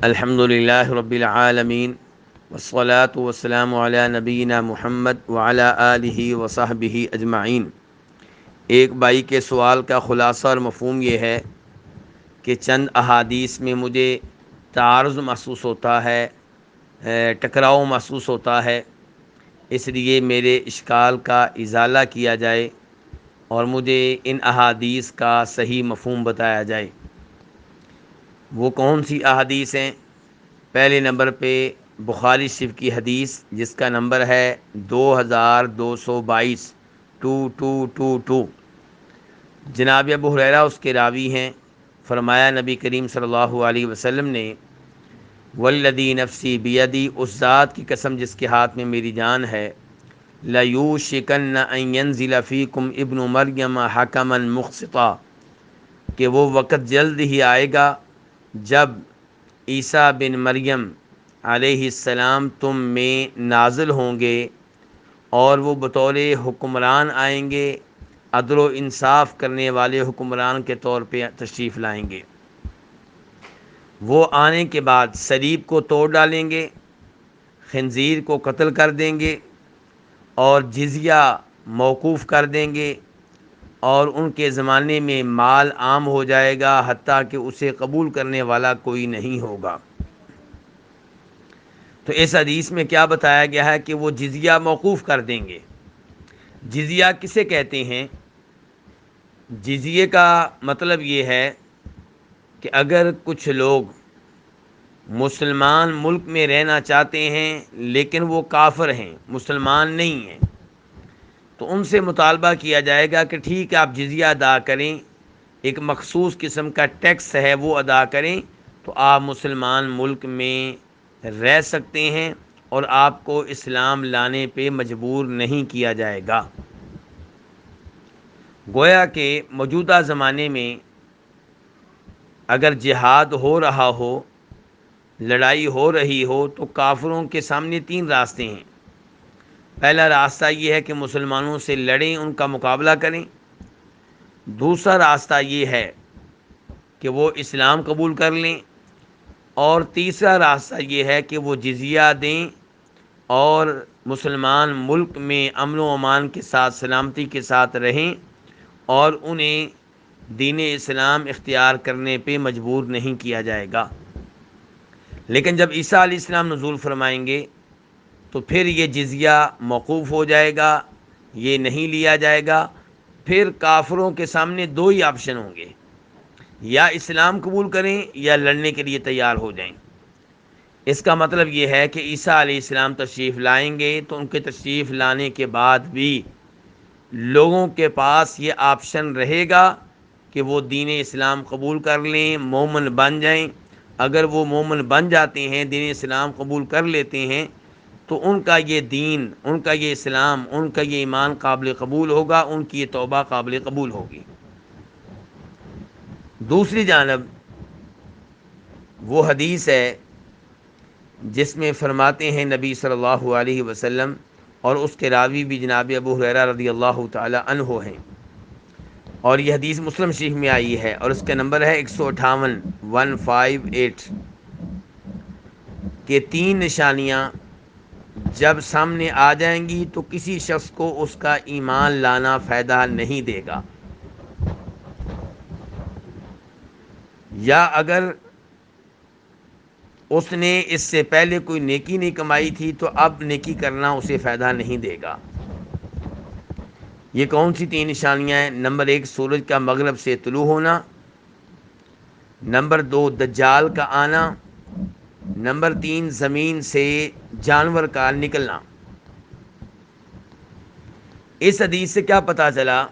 الحمد للہ رب العالمین والصلاة والسلام علی نبینا محمد وعلی آلہ وصحبہ اجمعین۔ ایک بھائی کے سوال کا خلاصہ اور مفہوم یہ ہے کہ چند احادیث میں مجھے تعارض محسوس ہوتا ہے، ٹکراؤ محسوس ہوتا ہے، اس لیے میرے اشکال کا ازالہ کیا جائے اور مجھے ان احادیث کا صحیح مفہوم بتایا جائے۔ وہ کون سی احادیث ہیں؟ پہلے نمبر پہ بخاری شریف کی حدیث جس کا نمبر ہے 2222 2222۔ جناب ابو ہریرہ اس کے راوی ہیں۔ فرمایا نبی کریم صلی اللہ علیہ وسلم نے، والذی نفسی بیدی، اس ذات کی قسم جس کے ہاتھ میں میری جان ہے، لیوشکن ان ینزل فیکم ابن مریم حکما مقسطا، کہ وہ وقت جلد ہی آئے گا جب عیسیٰ بن مریم علیہ السلام تم میں نازل ہوں گے اور وہ بطور حکمران آئیں گے، عدل و انصاف کرنے والے حکمران کے طور پہ تشریف لائیں گے۔ وہ آنے کے بعد صلیب کو توڑ ڈالیں گے، خنزیر کو قتل کر دیں گے اور جزیہ موقوف کر دیں گے، اور ان کے زمانے میں مال عام ہو جائے گا حتیٰ کہ اسے قبول کرنے والا کوئی نہیں ہوگا۔ تو اس حدیث میں کیا بتایا گیا ہے کہ وہ جزیہ موقوف کر دیں گے۔ جزیہ کسے کہتے ہیں؟ جزیے کا مطلب یہ ہے کہ اگر کچھ لوگ مسلمان ملک میں رہنا چاہتے ہیں لیکن وہ کافر ہیں، مسلمان نہیں ہیں، تو ان سے مطالبہ کیا جائے گا کہ ٹھیک ہے آپ جزیہ ادا کریں، ایک مخصوص قسم کا ٹیکس ہے وہ ادا کریں، تو آپ مسلمان ملک میں رہ سکتے ہیں اور آپ کو اسلام لانے پہ مجبور نہیں کیا جائے گا۔ گویا کہ موجودہ زمانے میں اگر جہاد ہو رہا ہو، لڑائی ہو رہی ہو، تو کافروں کے سامنے تین راستے ہیں۔ پہلا راستہ یہ ہے کہ مسلمانوں سے لڑیں، ان کا مقابلہ کریں۔ دوسرا راستہ یہ ہے کہ وہ اسلام قبول کر لیں، اور تیسرا راستہ یہ ہے کہ وہ جزیہ دیں اور مسلمان ملک میں امن و امان کے ساتھ، سلامتی کے ساتھ رہیں اور انہیں دین اسلام اختیار کرنے پہ مجبور نہیں کیا جائے گا۔ لیکن جب عیسیٰ علیہ السلام نزول فرمائیں گے تو پھر یہ جزیہ موقوف ہو جائے گا، یہ نہیں لیا جائے گا۔ پھر کافروں کے سامنے دو ہی آپشن ہوں گے، یا اسلام قبول کریں یا لڑنے کے لیے تیار ہو جائیں۔ اس کا مطلب یہ ہے کہ عیسیٰ علیہ السلام تشریف لائیں گے تو ان کے تشریف لانے کے بعد بھی لوگوں کے پاس یہ آپشن رہے گا کہ وہ دین اسلام قبول کر لیں، مومن بن جائیں۔ اگر وہ مومن بن جاتے ہیں، دین اسلام قبول کر لیتے ہیں، تو ان کا یہ دین، ان کا یہ اسلام، ان کا یہ ایمان قابل قبول ہوگا، ان کی یہ توبہ قابل قبول ہوگی۔ دوسری جانب وہ حدیث ہے جس میں فرماتے ہیں نبی صلی اللہ علیہ وسلم، اور اس کے راوی بھی جناب ابو ہریرہ رضی اللہ تعالی عنہ ہیں، اور یہ حدیث مسلم شریف میں آئی ہے اور اس کا نمبر ہے 158 158، کہ تین نشانیاں جب سامنے آ جائیں گی تو کسی شخص کو اس کا ایمان لانا فائدہ نہیں دے گا، یا اگر اس نے اس سے پہلے کوئی نیکی نہیں کمائی تھی تو اب نیکی کرنا اسے فائدہ نہیں دے گا۔ یہ کون سی تین نشانیاں ہیں؟ نمبر 1 سورج کا مغرب سے طلوع ہونا، نمبر 2 دجال کا آنا، نمبر 3 زمین سے جانور کا نکلنا۔ اس حدیث سے کیا پتہ چلا؟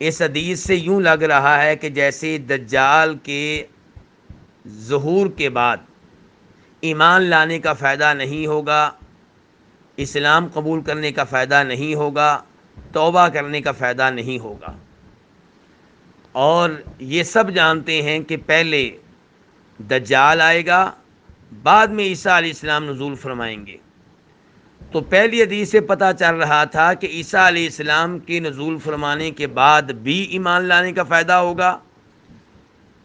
اس حدیث سے یوں لگ رہا ہے کہ جیسے دجال کے ظہور کے بعد ایمان لانے کا فائدہ نہیں ہوگا، اسلام قبول کرنے کا فائدہ نہیں ہوگا، توبہ کرنے کا فائدہ نہیں ہوگا، اور یہ سب جانتے ہیں کہ پہلے دجال آئے گا، بعد میں عیسیٰ علیہ السلام نزول فرمائیں گے۔ تو پہلی حدیث سے پتہ چل رہا تھا کہ عیسیٰ علیہ السلام کے نزول فرمانے کے بعد بھی ایمان لانے کا فائدہ ہوگا،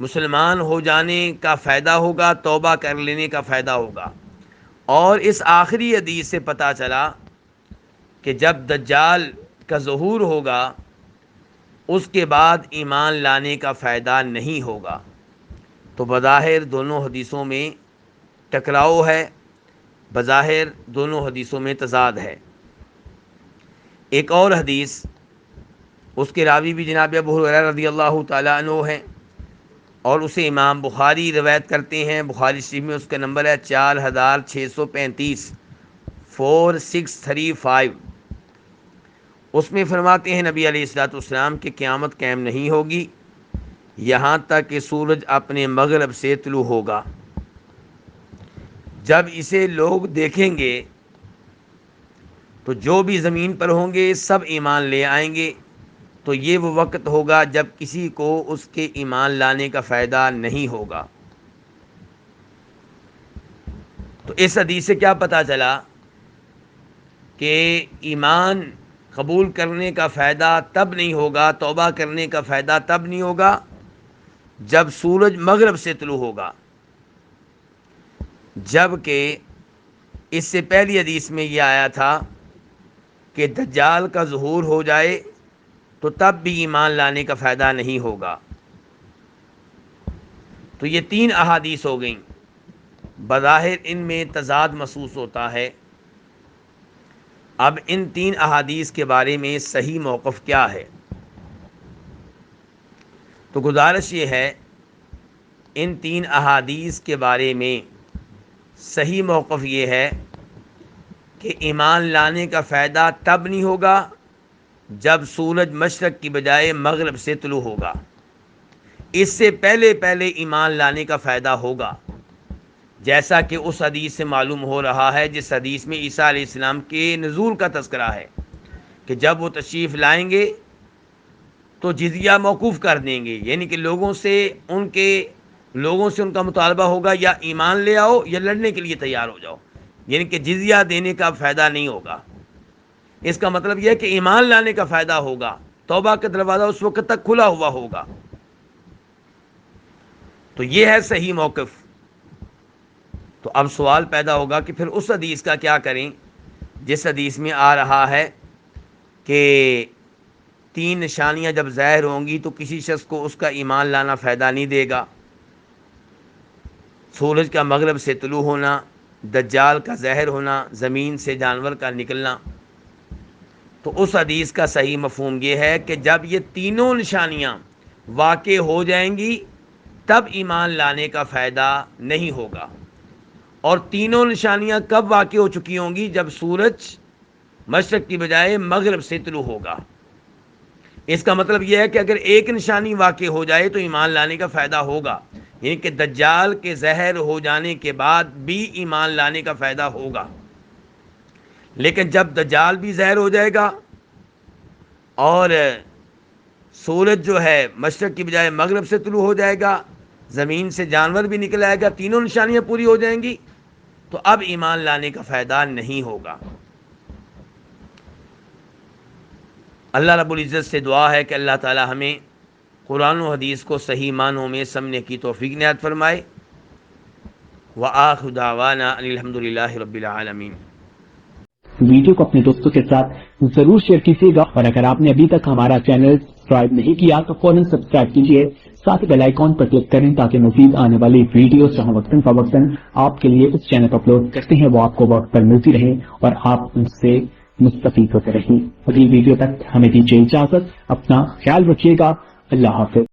مسلمان ہو جانے کا فائدہ ہوگا، توبہ کر لینے کا فائدہ ہوگا۔ اور اس آخری حدیث سے پتہ چلا کہ جب دجال کا ظہور ہوگا اس کے بعد ایمان لانے کا فائدہ نہیں ہوگا۔ تو بظاہر دونوں حدیثوں میں ٹکراؤ ہے، بظاہر دونوں حدیثوں میں تضاد ہے۔ ایک اور حدیث، اس کے راوی بھی جناب ابو ہریرہ رضی اللہ تعالیٰ عنہ ہیں، اور اسے امام بخاری روایت کرتے ہیں۔ بخاری شریف میں اس کا نمبر ہے 4635، 4635۔ اس میں فرماتے ہیں نبی علیہ الصلوۃ والسلام کہ قیامت قائم نہیں ہوگی یہاں تک کہ سورج اپنے مغرب سے طلوع ہوگا۔ جب اسے لوگ دیکھیں گے تو جو بھی زمین پر ہوں گے سب ایمان لے آئیں گے۔ تو یہ وہ وقت ہوگا جب کسی کو اس کے ایمان لانے کا فائدہ نہیں ہوگا۔ تو اس حدیث سے کیا پتہ چلا کہ ایمان قبول کرنے کا فائدہ تب نہیں ہوگا، توبہ کرنے کا فائدہ تب نہیں ہوگا جب سورج مغرب سے طلوع ہوگا، جبکہ اس سے پہلی حدیث میں یہ آیا تھا کہ دجال کا ظہور ہو جائے تو تب بھی ایمان لانے کا فائدہ نہیں ہوگا۔ تو یہ تین احادیث ہو گئیں، بظاہر ان میں تضاد محسوس ہوتا ہے۔ اب ان تین احادیث کے بارے میں صحیح موقف کیا ہے؟ تو گزارش یہ ہے، ان تین احادیث کے بارے میں صحیح موقف یہ ہے کہ ایمان لانے کا فائدہ تب نہیں ہوگا جب سورج مشرق کی بجائے مغرب سے طلوع ہوگا۔ اس سے پہلے ایمان لانے کا فائدہ ہوگا، جیسا کہ اس حدیث سے معلوم ہو رہا ہے جس حدیث میں عیسیٰ علیہ السلام کے نزول کا تذکرہ ہے کہ جب وہ تشریف لائیں گے تو جزیہ موقوف کر دیں گے، یعنی کہ لوگوں سے ان کا مطالبہ ہوگا یا ایمان لے آؤ یا لڑنے کے لیے تیار ہو جاؤ، یعنی کہ جزیہ دینے کا فائدہ نہیں ہوگا۔ اس کا مطلب یہ ہے کہ ایمان لانے کا فائدہ ہوگا، توبہ کا دروازہ اس وقت تک کھلا ہوا ہوگا۔ تو یہ ہے صحیح موقف۔ تو اب سوال پیدا ہوگا کہ پھر اس حدیث کا کیا کریں جس حدیث میں آ رہا ہے کہ تین نشانیاں جب ظاہر ہوں گی تو کسی شخص کو اس کا ایمان لانا فائدہ نہیں دے گا: سورج کا مغرب سے طلوع ہونا، دجال کا ظاہر ہونا، زمین سے جانور کا نکلنا۔ تو اس حدیث کا صحیح مفہوم یہ ہے کہ جب یہ تینوں نشانیاں واقع ہو جائیں گی تب ایمان لانے کا فائدہ نہیں ہوگا۔ اور تینوں نشانیاں کب واقع ہو چکی ہوں گی؟ جب سورج مشرق کی بجائے مغرب سے طلوع ہوگا۔ اس کا مطلب یہ ہے کہ اگر ایک نشانی واقع ہو جائے تو ایمان لانے کا فائدہ ہوگا، یعنی کہ دجال کے ظاہر ہو جانے کے بعد بھی ایمان لانے کا فائدہ ہوگا۔ لیکن جب دجال بھی ظاہر ہو جائے گا اور سورج جو ہے مشرق کی بجائے مغرب سے طلوع ہو جائے گا، زمین سے جانور بھی نکل آئے گا، تینوں نشانیاں پوری ہو جائیں گی، تو اب ایمان لانے کا فائدہ نہیں ہوگا۔ اللہ رب العزت سے دعا ہے کہ اللہ تعالی ہمیں قرآن و حدیث کو صحیح معنوں میں سمجھنے کی توفیق عنایت فرمائے۔ وآخر دعوانا ان الحمد للہ رب العالمین۔ ویڈیو کو اپنے دوستوں کے ساتھ ضرور شیئر کیجیے گا، اور اگر آپ نے ابھی تک ہمارا چینل سبسکرائب نہیں کیا تو فوراً سبسکرائب کیجیے، ساتھ بیل آئیکن پر کلک کریں تاکہ مزید آنے والی ویڈیوز جہاں وقتاً فوقتاً آپ کے لیے اس چینل پر اپلوڈ کرتے ہیں وہ آپ کو وقت پر ملتی رہیں اور آپ ان سے مستفید ہوتے رہیں۔ اگلی ویڈیو تک ہمیں دیجیے اجازت، اپنا خیال رکھیے گا، اللہ حافظ۔